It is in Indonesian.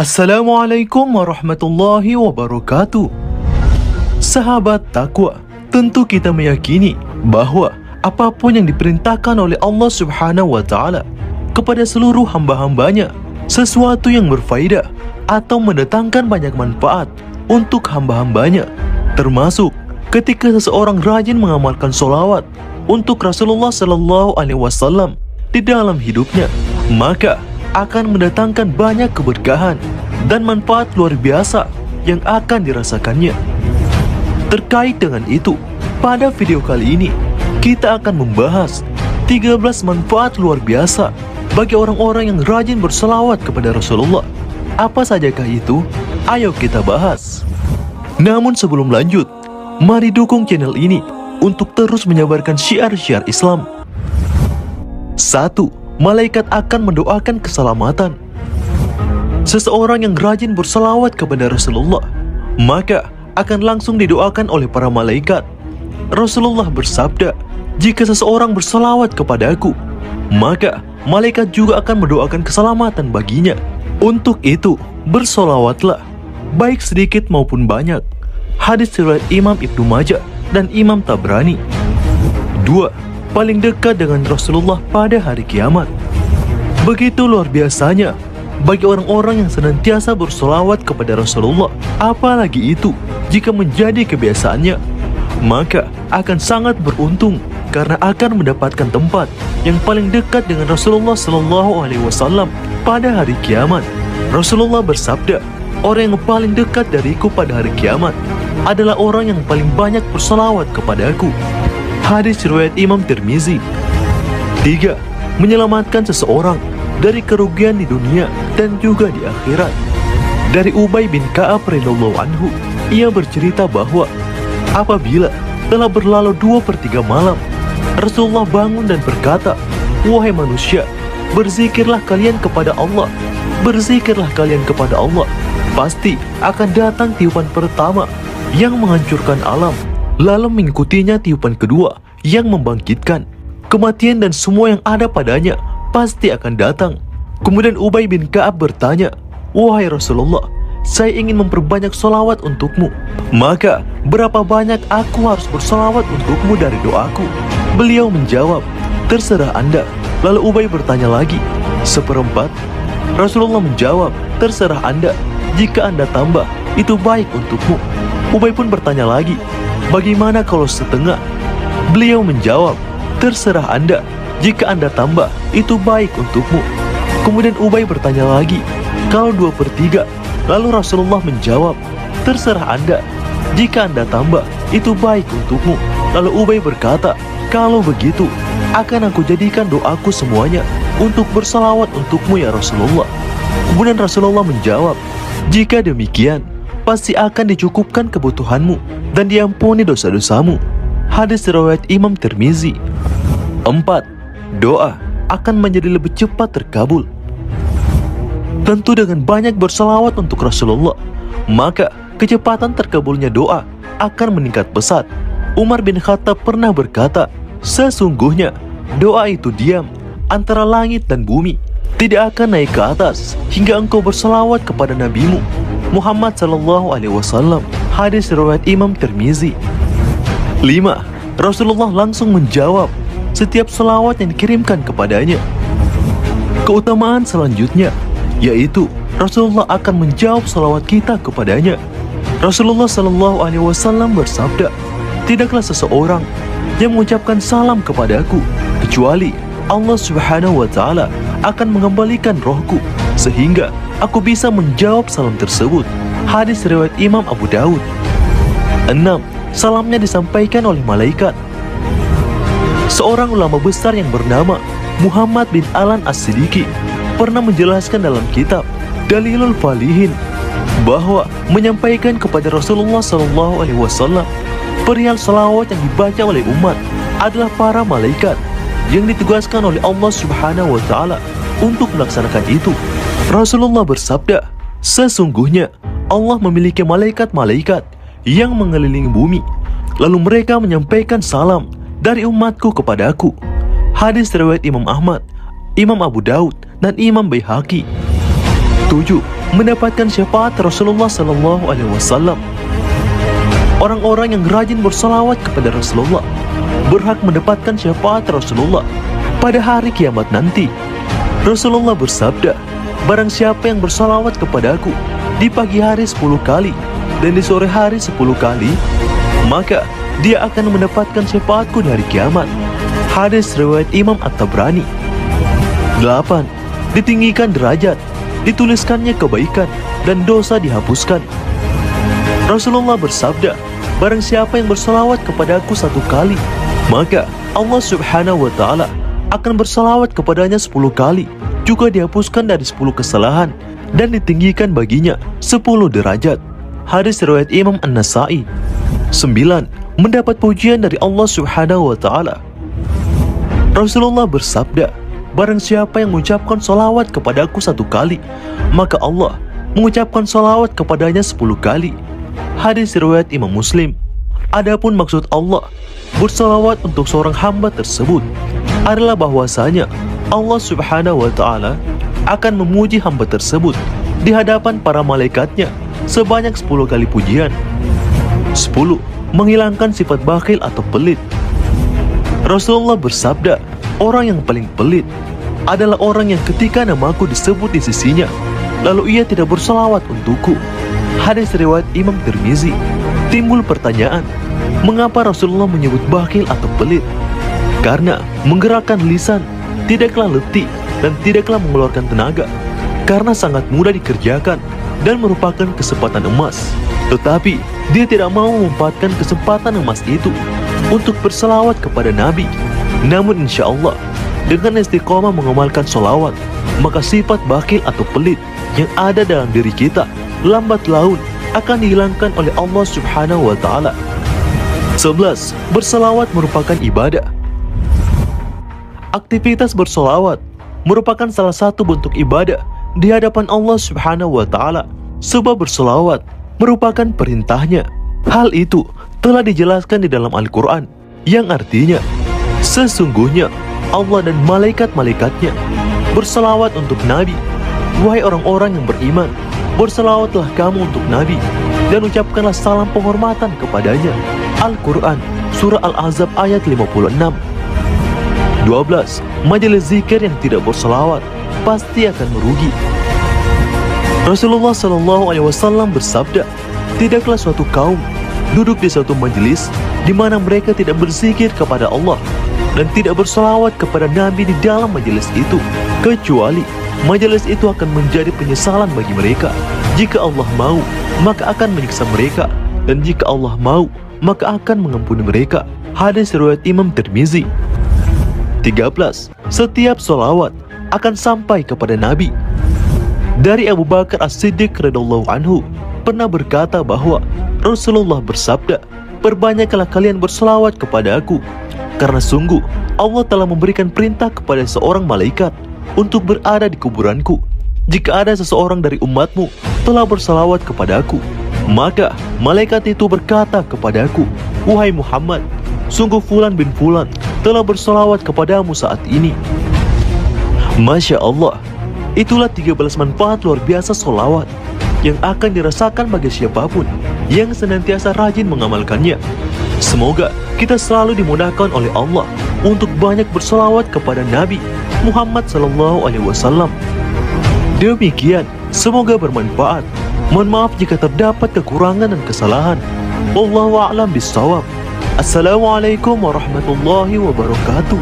Assalamualaikum warahmatullahi wabarakatuh. Sahabat takwa, tentu kita meyakini bahwa apapun yang diperintahkan oleh Allah Subhanahu wa Ta'ala kepada seluruh hamba-hambanya, sesuatu yang berfaedah atau mendatangkan banyak manfaat untuk hamba-hambanya, termasuk ketika seseorang rajin mengamalkan sholawat untuk Rasulullah Sallallahu Alaihi Wasallam di dalam hidupnya, maka akan mendatangkan banyak keberkahan dan manfaat luar biasa yang akan dirasakannya. Terkait dengan itu, pada video kali ini kita akan membahas 13 manfaat luar biasa bagi orang-orang yang rajin berselawat kepada Rasulullah. Apa sajakah itu? Ayo kita bahas. Namun sebelum lanjut, mari dukung channel ini untuk terus menyebarkan syiar-syiar Islam. 1. Malaikat akan mendoakan keselamatan. Seseorang yang rajin berselawat kepada Rasulullah, maka akan langsung didoakan oleh para malaikat. Rasulullah bersabda, "Jika seseorang berselawat kepadaku, maka malaikat juga akan mendoakan keselamatan baginya. Untuk itu, bersolawatlah, baik sedikit maupun banyak." Hadis riwayat Imam Ibnu Majah dan Imam Tabrani. 2. Paling dekat dengan Rasulullah pada hari kiamat. Begitu luar biasanya bagi orang-orang yang senantiasa bersolawat kepada Rasulullah. Apalagi itu jika menjadi kebiasaannya, maka akan sangat beruntung karena akan mendapatkan tempat yang paling dekat dengan Rasulullah Sallallahu Alaihi Wasallam pada hari kiamat. Rasulullah bersabda, "Orang yang paling dekat dariku pada hari kiamat adalah orang yang paling banyak bersolawat kepadaku." Hadis riwayat Imam Tirmizi. 3. Menyelamatkan seseorang dari kerugian di dunia dan juga di akhirat. Dari Ubay bin Ka'ab radhiyallahu anhu, ia bercerita bahwa apabila telah berlalu 2/3 malam, Rasulullah bangun dan berkata, "Wahai manusia, berzikirlah kalian kepada Allah. Berzikirlah kalian kepada Allah. Pasti akan datang tiupan pertama yang menghancurkan alam. Lalu mengikutinya tiupan kedua yang membangkitkan. Kematian dan semua yang ada padanya pasti akan datang." Kemudian Ubay bin Ka'ab bertanya, "Wahai Rasulullah, saya ingin memperbanyak solawat untukmu. Maka berapa banyak aku harus bersolawat untukmu dari doaku?" Beliau menjawab, "Terserah Anda." Lalu Ubay bertanya lagi, "1/4?" Rasulullah menjawab, "Terserah Anda. Jika Anda tambah, itu baik untukmu." Ubay pun bertanya lagi, "Bagaimana kalau setengah?" Beliau menjawab, "Terserah Anda. Jika Anda tambah, itu baik untukmu." Kemudian Ubay bertanya lagi, "Kalau 2/3?" Lalu Rasulullah menjawab, "Terserah Anda. Jika Anda tambah, itu baik untukmu." Lalu Ubay berkata, "Kalau begitu, akan aku jadikan doaku semuanya untuk bersalawat untukmu ya Rasulullah." Kemudian Rasulullah menjawab, "Jika demikian, pasti akan dicukupkan kebutuhanmu dan diampuni dosa-dosamu." Hadis riwayat Imam Tirmizi. 4. Doa akan menjadi lebih cepat terkabul. Tentu dengan banyak bersalawat untuk Rasulullah, maka kecepatan terkabulnya doa akan meningkat pesat. Umar bin Khattab pernah berkata, "Sesungguhnya doa itu diam antara langit dan bumi, tidak akan naik ke atas hingga engkau bersalawat kepada nabimu Muhammad Sallallahu Alaihi Wasallam." Hadis riwayat Imam Tirmizi. 5. Rasulullah langsung menjawab setiap selawat yang dikirimkan kepadanya. Keutamaan selanjutnya yaitu Rasulullah akan menjawab selawat kita kepadanya. Rasulullah Sallallahu Alaihi Wasallam bersabda, "Tidaklah seseorang yang mengucapkan salam kepadaku kecuali Allah Subhanahu wa Ta'ala akan mengembalikan rohku sehingga aku bisa menjawab salam tersebut." Hadis riwayat Imam Abu Daud. 6. Salamnya disampaikan oleh malaikat. Seorang ulama besar yang bernama Muhammad bin Alan As-Siddiqi pernah menjelaskan dalam kitab Dalilul Falihin bahwa menyampaikan kepada Rasulullah SAW perihal salawat yang dibaca oleh umat adalah para malaikat yang ditugaskan oleh Allah Subhanahu wa Ta'ala untuk melaksanakan itu. Rasulullah bersabda, "Sesungguhnya Allah memiliki malaikat-malaikat yang mengelilingi bumi, lalu mereka menyampaikan salam dari umatku kepadaku." Hadis riwayat Imam Ahmad, Imam Abu Daud, dan Imam Baihaqi. 7. mendapatkan syafaat Rasulullah Sallallahu Alaihi Wasallam. Orang-orang yang rajin bersalawat kepada Rasulullah berhak mendapatkan syafaat Rasulullah pada hari kiamat nanti. Rasulullah bersabda, barang siapa yang bersalawat kepadaku di pagi hari 10 kali dan di sore hari 10 kali, maka dia akan mendapatkan syafaatku di hari kiamat. Hadis riwayat Imam At-Tabrani. 8. Ditinggikan derajat, dituliskannya kebaikan dan dosa dihapuskan. Rasulullah bersabda, barang siapa yang bersalawat kepadaku 1 kali, maka Allah Subhanahu wa Ta'ala akan bersalawat kepadanya 10 kali, juga dihapuskan dari 10 kesalahan dan ditinggikan baginya 10 derajat. Hadis riwayat Imam An-Nasai. 9. Mendapat pujian dari Allah Subhanahu wa Ta'ala. Rasulullah bersabda, barang siapa yang mengucapkan salawat kepadaku 1 kali, maka Allah mengucapkan salawat kepadanya 10 kali. Hadis riwayat Imam Muslim. Adapun maksud Allah bersalawat untuk seorang hamba tersebut adalah bahwasanya Allah Subhanahu wa Ta'ala akan memuji hamba tersebut di hadapan para malaikatnya sebanyak 10 kali pujian. 10. Menghilangkan sifat bakhil atau pelit. Rasulullah bersabda, orang yang paling pelit adalah orang yang ketika namaku disebut di sisinya, lalu ia tidak bersalawat untukku. Hadis riwayat Imam Tirmizi. Timbul pertanyaan, mengapa Rasulullah menyebut bakhil atau pelit? Karena menggerakkan lisan tidaklah letih dan tidaklah mengeluarkan tenaga, karena sangat mudah dikerjakan dan merupakan kesempatan emas. Tetapi dia tidak mau memanfaatkan kesempatan emas itu untuk berselawat kepada Nabi. Namun insya Allah, dengan istiqomah mengamalkan solawat, maka sifat bakhil atau pelit yang ada dalam diri kita lambat laun akan dihilangkan oleh Allah Subhanahu wa Ta'ala. 11. Berselawat merupakan ibadah. Aktivitas bersolawat merupakan salah satu bentuk ibadah di hadapan Allah Subhanahu wa Ta'ala, sebab bersolawat merupakan perintahnya. Hal itu telah dijelaskan di dalam Al-Quran, yang artinya sesungguhnya Allah dan malaikat-malaikatnya berselawat untuk Nabi. Wahai orang-orang yang beriman, berselawatlah kamu untuk Nabi dan ucapkanlah salam penghormatan kepadanya. Al-Quran, Surah Al-Ahzab ayat 56. 12. Majelis zikir yang tidak berselawat pasti akan merugi. Rasulullah SAW bersabda, tidaklah suatu kaum duduk di suatu majelis di mana mereka tidak berzikir kepada Allah dan tidak berselawat kepada Nabi di dalam majelis itu, kecuali majelis itu akan menjadi penyesalan bagi mereka. Jika Allah mau, maka akan menyiksa mereka, dan jika Allah mau, maka akan mengampuni mereka. Hadis riwayat Imam Tirmizi. 13. Setiap solawat akan sampai kepada Nabi. Dari Abu Bakar As-Siddiq radhiyallahu anhu pernah berkata bahwa Rasulullah bersabda, perbanyaklah kalian berselawat kepada aku, karena sungguh Allah telah memberikan perintah kepada seorang malaikat untuk berada di kuburanku. Jika ada seseorang dari umatmu telah berselawat kepadaku, maka malaikat itu berkata kepadaku, wahai Muhammad, sungguh Fulan bin Fulan telah berselawat kepadamu saat ini. Masya Allah, itulah 13 manfaat luar biasa solawat yang akan dirasakan bagi siapapun yang senantiasa rajin mengamalkannya. Semoga kita selalu dimudahkan oleh Allah untuk banyak berselawat kepada Nabi Muhammad SAW. Demikian, semoga bermanfaat. Mohon maaf jika terdapat kekurangan dan kesalahan. Wallahu a'lam bishawab. Assalamualaikum warahmatullahi wabarakatuh.